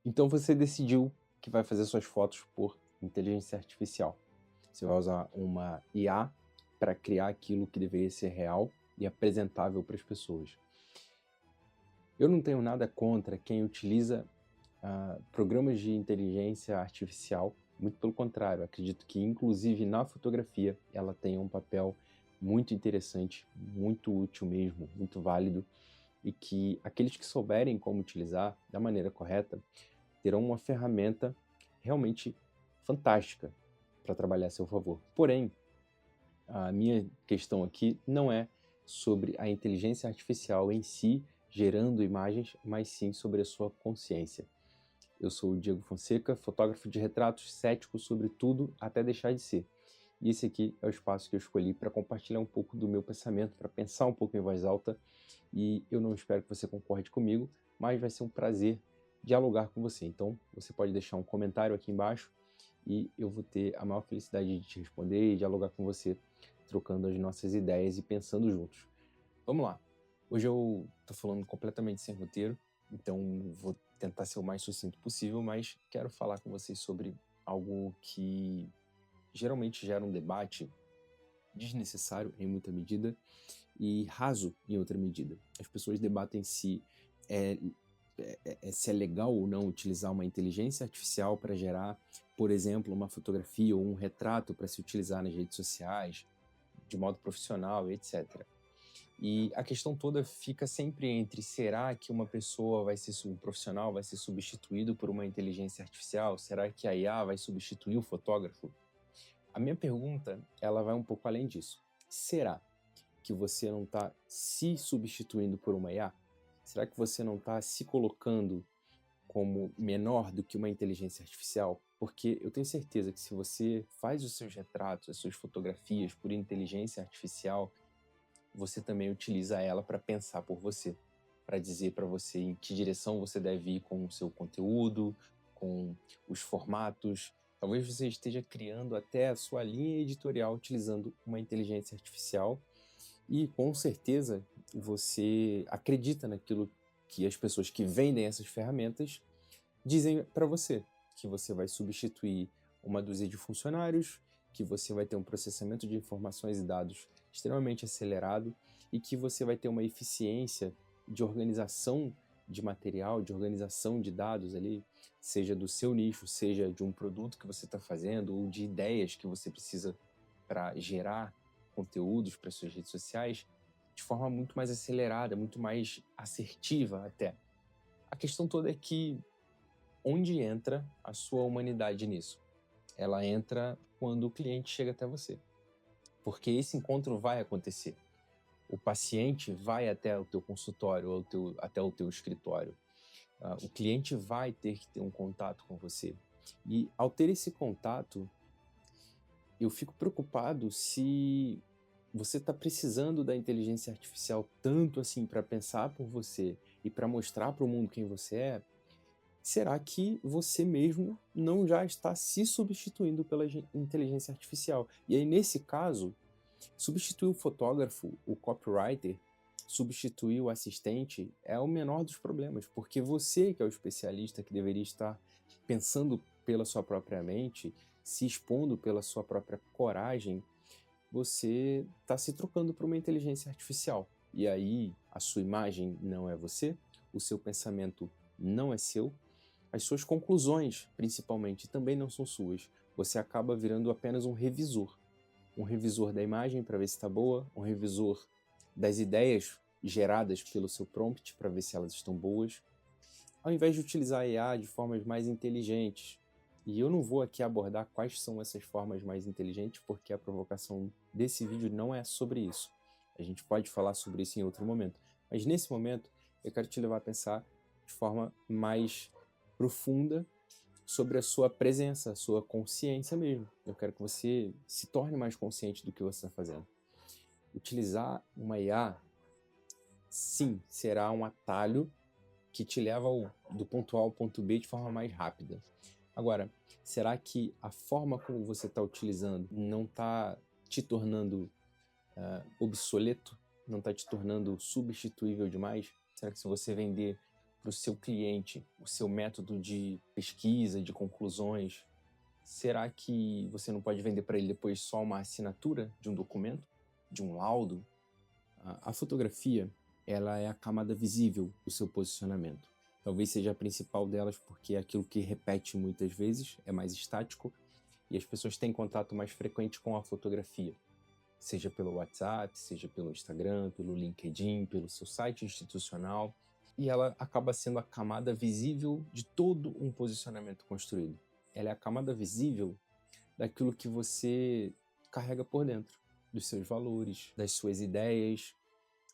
Então você decidiu que vai fazer suas fotos por inteligência artificial. Você vai usar uma IA para criar aquilo que deveria ser real e apresentável para as pessoas. Eu não tenho nada contra quem utiliza programas de inteligência artificial, muito pelo contrário, acredito que inclusive na fotografia ela tem um papel muito interessante, muito útil mesmo, muito válido, e que aqueles que souberem como utilizar da maneira correta terão uma ferramenta realmente fantástica para trabalhar a seu favor. Porém, a minha questão aqui não é sobre a inteligência artificial em si gerando imagens, mas sim sobre a sua consciência. Eu sou o Diego Fonseca, fotógrafo de retratos, cético sobre tudo até deixar de ser. E esse aqui é o espaço que eu escolhi para compartilhar um pouco do meu pensamento, para pensar um pouco em voz alta. E eu não espero que você concorde comigo, mas vai ser um prazer dialogar com você. Então, você pode deixar um comentário aqui embaixo e eu vou ter a maior felicidade de te responder e dialogar com você, trocando as nossas ideias e pensando juntos. Vamos lá. Hoje eu tô falando completamente sem roteiro, então vou tentar ser o mais sucinto possível, mas quero falar com vocês sobre algo que geralmente gera um debate desnecessário em muita medida e raso em outra medida. As pessoas debatem se é, se é legal ou não utilizar uma inteligência artificial para gerar, por exemplo, uma fotografia ou um retrato para se utilizar nas redes sociais, de modo profissional, etc. E a questão toda fica sempre entre: será que uma pessoa vai ser um profissional vai ser substituído por uma inteligência artificial? Será que a IA vai substituir o fotógrafo? A minha pergunta, ela vai um pouco além disso. Será que você não está se substituindo por uma IA? Será que você não está se colocando como menor do que uma inteligência artificial? Porque eu tenho certeza que se você faz os seus retratos, as suas fotografias por inteligência artificial, você também utiliza ela para pensar por você, para dizer para você em que direção você deve ir com o seu conteúdo, com os formatos. Talvez você esteja criando até a sua linha editorial utilizando uma inteligência artificial e com certeza você acredita naquilo que as pessoas que vendem essas ferramentas dizem para você, que você vai substituir uma dúzia de funcionários, que você vai ter um processamento de informações e dados extremamente acelerado e que você vai ter uma eficiência de organização de material, de organização de dados ali, seja do seu nicho, seja de um produto que você está fazendo ou de ideias que você precisa para gerar conteúdos para suas redes sociais, de forma muito mais acelerada, muito mais assertiva até. A questão toda é que onde entra a sua humanidade nisso? Ela entra quando o cliente chega até você, porque esse encontro vai acontecer. O paciente vai até o teu consultório, ou até o teu escritório. O cliente vai ter que ter um contato com você. E ao ter esse contato, eu fico preocupado se você está precisando da inteligência artificial tanto assim para pensar por você e para mostrar para o mundo quem você é. Será que você mesmo não já está se substituindo pela inteligência artificial? E aí, nesse caso, substituir o fotógrafo, o copywriter, substituir o assistente é o menor dos problemas, porque você, que é o especialista que deveria estar pensando pela sua própria mente, se expondo pela sua própria coragem, você está se trocando por uma inteligência artificial. E aí, a sua imagem não é você, o seu pensamento não é seu, as suas conclusões, principalmente, também não são suas. Você acaba virando apenas um revisor da imagem para ver se está boa, um revisor das ideias geradas pelo seu prompt para ver se elas estão boas, ao invés de utilizar a IA de formas mais inteligentes. E eu não vou aqui abordar quais são essas formas mais inteligentes, porque a provocação desse vídeo não é sobre isso. A gente pode falar sobre isso em outro momento. Mas nesse momento, eu quero te levar a pensar de forma mais profunda sobre a sua presença, a sua consciência mesmo. Eu quero que você se torne mais consciente do que você está fazendo. Utilizar uma IA, sim, será um atalho que te leva do ponto A ao ponto B de forma mais rápida. Agora, será que a forma como você está utilizando não está te tornando obsoleto? Não está te tornando substituível demais? Será que se você vender para o seu cliente o seu método de pesquisa, de conclusões, será que você não pode vender para ele depois só uma assinatura de um documento, de um laudo? A fotografia, ela é a camada visível do seu posicionamento. Talvez seja a principal delas porque é aquilo que repete muitas vezes, é mais estático, e as pessoas têm contato mais frequente com a fotografia, seja pelo WhatsApp, seja pelo Instagram, pelo LinkedIn, pelo seu site institucional, e ela acaba sendo a camada visível de todo um posicionamento construído. Ela é a camada visível daquilo que você carrega por dentro, dos seus valores, das suas ideias,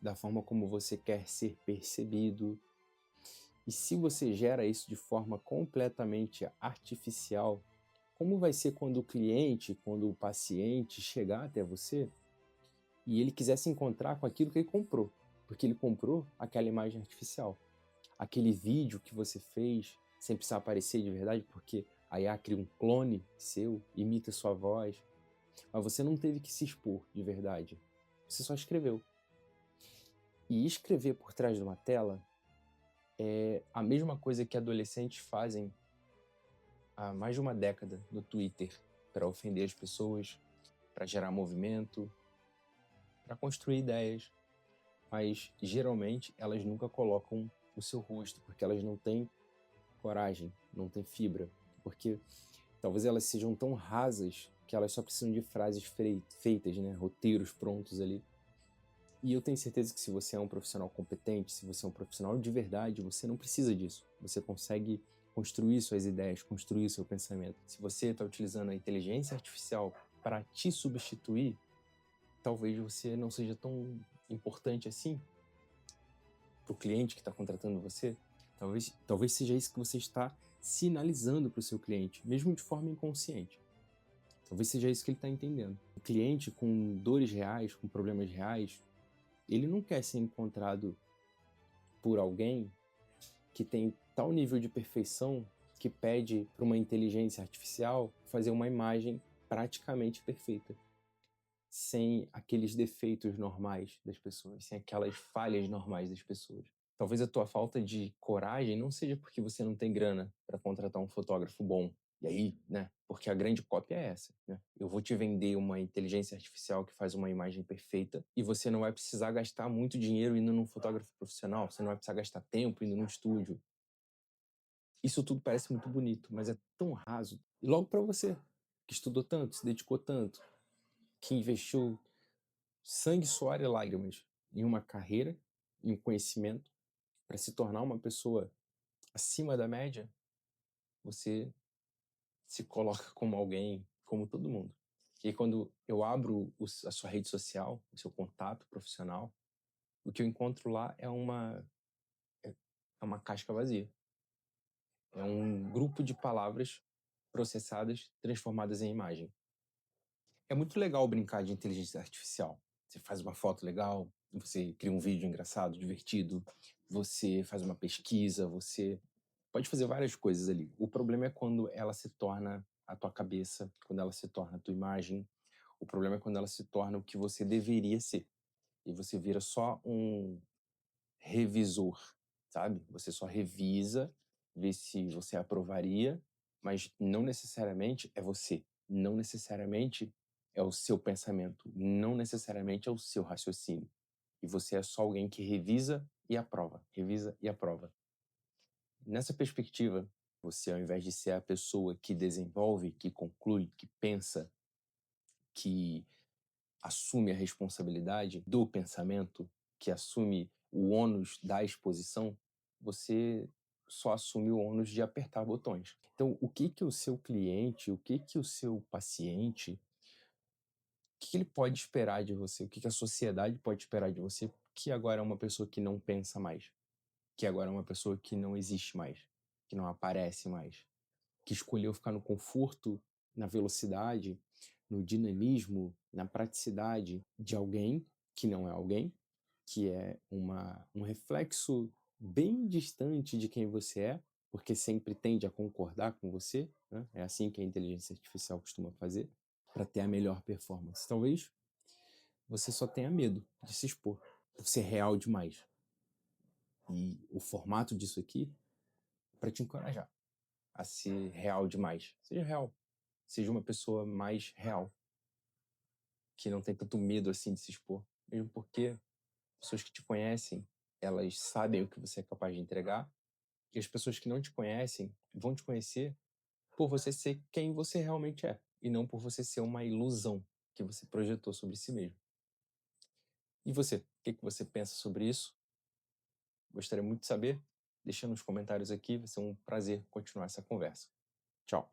da forma como você quer ser percebido. E se você gera isso de forma completamente artificial, como vai ser quando o cliente, quando o paciente chegar até você e ele quiser se encontrar com aquilo que ele comprou? Porque ele comprou aquela imagem artificial, aquele vídeo que você fez sem precisar aparecer de verdade, porque a IA cria um clone seu, imita sua voz, mas você não teve que se expor de verdade. Você só escreveu. E escrever por trás de uma tela é a mesma coisa que adolescentes fazem há mais de uma década no Twitter para ofender as pessoas, para gerar movimento, para construir ideias. Mas geralmente elas nunca colocam o seu rosto, porque elas não têm coragem, não têm fibra, porque talvez elas sejam tão rasas que elas só precisam de frases feitas, né? Roteiros prontos ali. E eu tenho certeza que se você é um profissional competente, se você é um profissional de verdade, você não precisa disso. Você consegue construir suas ideias, construir seu pensamento. Se você está utilizando a inteligência artificial para te substituir, talvez você não seja tão importante assim para o cliente que está contratando você. Talvez seja isso que você está sinalizando para o seu cliente, mesmo de forma inconsciente. Talvez seja isso que ele está entendendo. O cliente com dores reais, com problemas reais, ele não quer ser encontrado por alguém que tem tal nível de perfeição que pede para uma inteligência artificial fazer uma imagem praticamente perfeita, sem aqueles defeitos normais das pessoas, sem aquelas falhas normais das pessoas. Talvez a tua falta de coragem não seja porque você não tem grana para contratar um fotógrafo bom. E aí, né? Porque a grande cópia é essa, né? Eu vou te vender uma inteligência artificial que faz uma imagem perfeita e você não vai precisar gastar muito dinheiro indo num fotógrafo profissional, você não vai precisar gastar tempo indo num estúdio. Isso tudo parece muito bonito, mas é tão raso. E logo para você, que estudou tanto, se dedicou tanto, que investiu sangue, suor e lágrimas em uma carreira, em um conhecimento, para se tornar uma pessoa acima da média, você se coloca como alguém, como todo mundo. E aí, quando eu abro a sua rede social, o seu contato profissional, o que eu encontro lá é uma casca vazia. É um grupo de palavras processadas, transformadas em imagem. É muito legal brincar de inteligência artificial. Você faz uma foto legal, você cria um vídeo engraçado, divertido, você faz uma pesquisa, você pode fazer várias coisas ali. O problema é quando ela se torna a tua cabeça, quando ela se torna a tua imagem. O problema é quando ela se torna o que você deveria ser. E você vira só um revisor, sabe? Você só revisa, vê se você aprovaria, mas não necessariamente é você. Não necessariamente é o seu pensamento. Não necessariamente é o seu raciocínio. E você é só alguém que revisa e aprova. Revisa e aprova. Nessa perspectiva, você, ao invés de ser a pessoa que desenvolve, que conclui, que pensa, que assume a responsabilidade do pensamento, que assume o ônus da exposição, você só assume o ônus de apertar botões. Então, o que que o seu cliente, o que que o seu paciente, o que que ele pode esperar de você? O que que a sociedade pode esperar de você? Que agora é uma pessoa que não pensa mais, que agora é uma pessoa que não existe mais, que não aparece mais, que escolheu ficar no conforto, na velocidade, no dinamismo, na praticidade de alguém que não é alguém, que é um reflexo bem distante de quem você é, porque sempre tende a concordar com você, né? É assim que a inteligência artificial costuma fazer, para ter a melhor performance. Talvez você só tenha medo de se expor, por ser real demais. E o formato disso aqui é para te encorajar a ser real demais. Seja real. Seja uma pessoa mais real, que não tem tanto medo assim de se expor. Mesmo porque pessoas que te conhecem, elas sabem o que você é capaz de entregar, e as pessoas que não te conhecem vão te conhecer por você ser quem você realmente é, e não por você ser uma ilusão que você projetou sobre si mesmo. E você, o que que você pensa sobre isso? Gostaria muito de saber. Deixa nos comentários aqui, vai ser um prazer continuar essa conversa. Tchau.